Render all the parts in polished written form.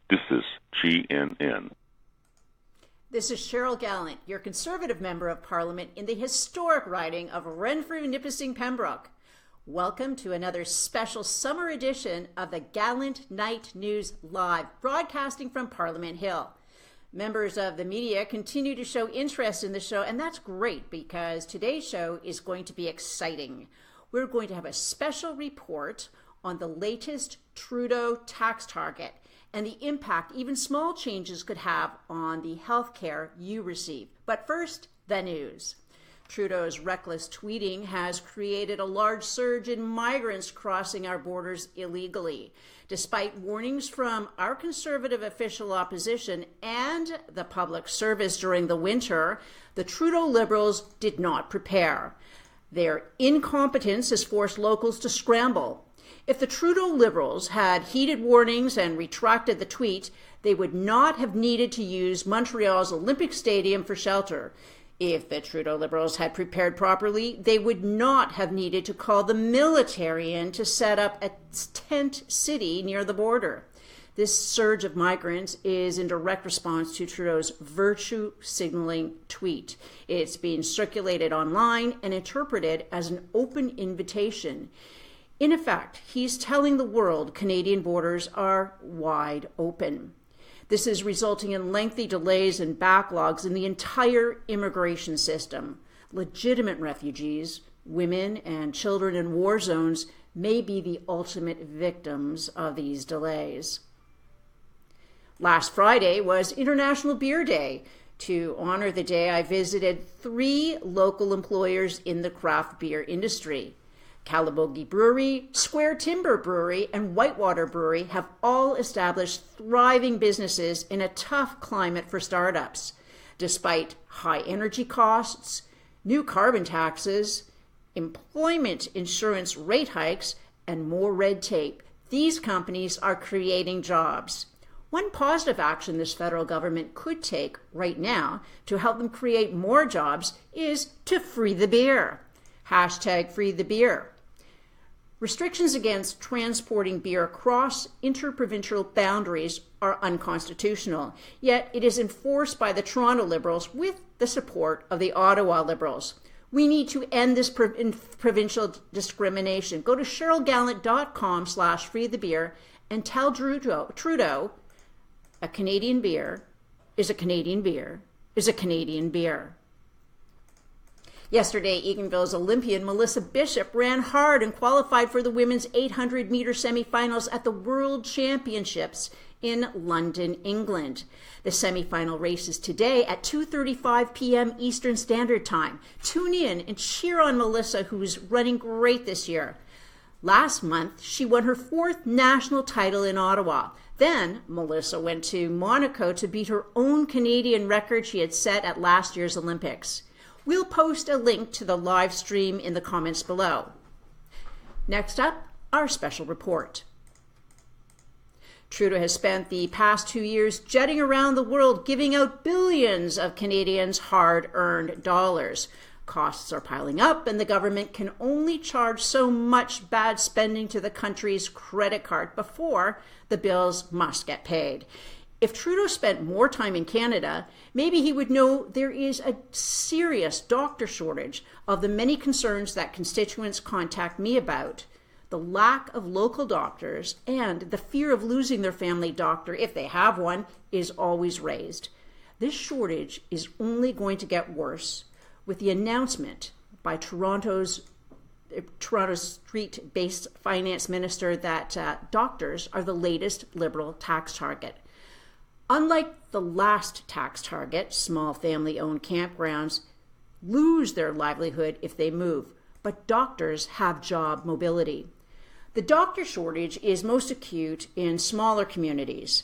This is GNN. This is Cheryl Gallant, your Conservative Member of Parliament in the historic riding of Renfrew-Nipissing-Pembroke. Welcome to another special summer edition of the Gallant Night News Live, broadcasting from Parliament Hill. Members of the media continue to show interest in the show, and that's great because today's show is going to be exciting. We're going to have a special report on the latest Trudeau tax target and the impact even small changes could have on the health care you receive. But first, the news. Trudeau's reckless tweeting has created a large surge in migrants crossing our borders illegally. Despite warnings from our Conservative official opposition and the public service during the winter, the Trudeau Liberals did not prepare. Their incompetence has forced locals to scramble. If the Trudeau Liberals had heeded warnings and retracted the tweet, they would not have needed to use Montreal's Olympic Stadium for shelter. If the Trudeau Liberals had prepared properly, they would not have needed to call the military in to set up a tent city near the border. This surge of migrants is in direct response to Trudeau's virtue signaling tweet. It's being circulated online and interpreted as an open invitation. In effect, he's telling the world Canadian borders are wide open. This is resulting in lengthy delays and backlogs in the entire immigration system. Legitimate refugees, women and children in war zones may be the ultimate victims of these delays. Last Friday was International Beer Day. To honor the day, I visited 3 local employers in the craft beer industry. Calabogie Brewery, Square Timber Brewery, and Whitewater Brewery have all established thriving businesses in a tough climate for startups. Despite high energy costs, new carbon taxes, employment insurance rate hikes, and more red tape, these companies are creating jobs. One positive action this federal government could take right now to help them create more jobs is to free the beer. Hashtag free the beer. Restrictions against transporting beer across interprovincial boundaries are unconstitutional, yet it is enforced by the Toronto Liberals with the support of the Ottawa Liberals. We need to end this provincial discrimination. Go to cherylgallant.com/freethebeer and tell Trudeau a Canadian beer is a Canadian beer is a Canadian beer. Yesterday, Eganville's Olympian Melissa Bishop ran hard and qualified for the women's 800-meter semifinals at the World Championships in London, England. The semifinal race is today at 2:35 p.m. Eastern Standard Time. Tune in and cheer on Melissa, who's running great this year. Last month, she won her 4th national title in Ottawa. Then, Melissa went to Monaco to beat her own Canadian record she had set at last year's Olympics. We'll post a link to the live stream in the comments below. Next up, our special report. Trudeau has spent the past 2 years jetting around the world giving out billions of Canadians' hard-earned dollars. Costs are piling up, and the government can only charge so much bad spending to the country's credit card before the bills must get paid. If Trudeau spent more time in Canada, maybe he would know there is a serious doctor shortage of the many concerns that constituents contact me about. The lack of local doctors and the fear of losing their family doctor, if they have one, is always raised. This shortage is only going to get worse with the announcement by Toronto's street-based finance minister that doctors are the latest Liberal tax target. Unlike the last tax target, small family-owned campgrounds lose their livelihood if they move, but doctors have job mobility. The doctor shortage is most acute in smaller communities.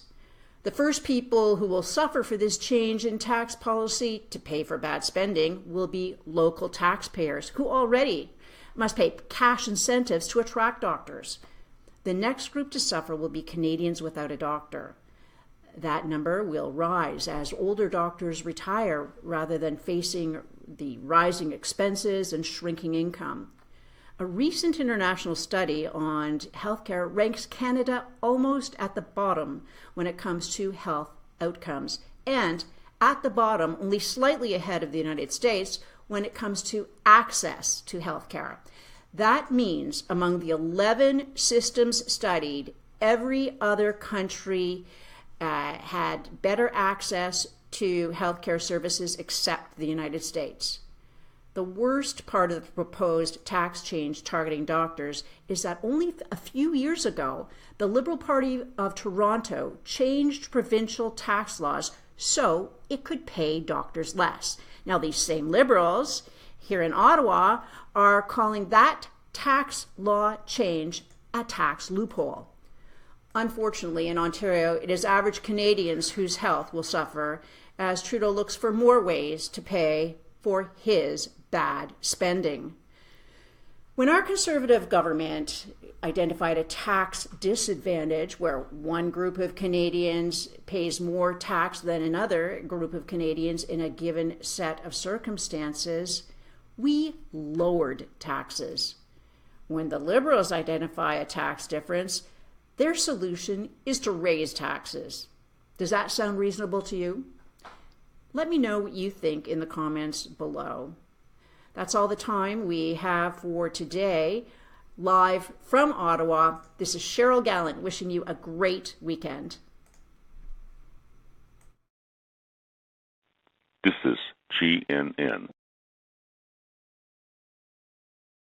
The first people who will suffer for this change in tax policy to pay for bad spending will be local taxpayers who already must pay cash incentives to attract doctors. The next group to suffer will be Canadians without a doctor. That number will rise as older doctors retire rather than facing the rising expenses and shrinking income. A recent international study on healthcare ranks Canada almost at the bottom when it comes to health outcomes, and at the bottom, only slightly ahead of the United States when it comes to access to healthcare. That means among the 11 systems studied, every other country had better access to healthcare services except the United States. The worst part of the proposed tax change targeting doctors is that only a few years ago, the Liberal Party of Toronto changed provincial tax laws so it could pay doctors less. Now, these same Liberals here in Ottawa are calling that tax law change a tax loophole. Unfortunately, in Ontario, it is average Canadians whose health will suffer as Trudeau looks for more ways to pay for his bad spending. When our Conservative government identified a tax disadvantage where one group of Canadians pays more tax than another group of Canadians in a given set of circumstances, we lowered taxes. When the Liberals identify a tax difference, their solution is to raise taxes. Does that sound reasonable to you? Let me know what you think in the comments below. That's all the time we have for today. Live from Ottawa, this is Cheryl Gallant wishing you a great weekend. This is GNN.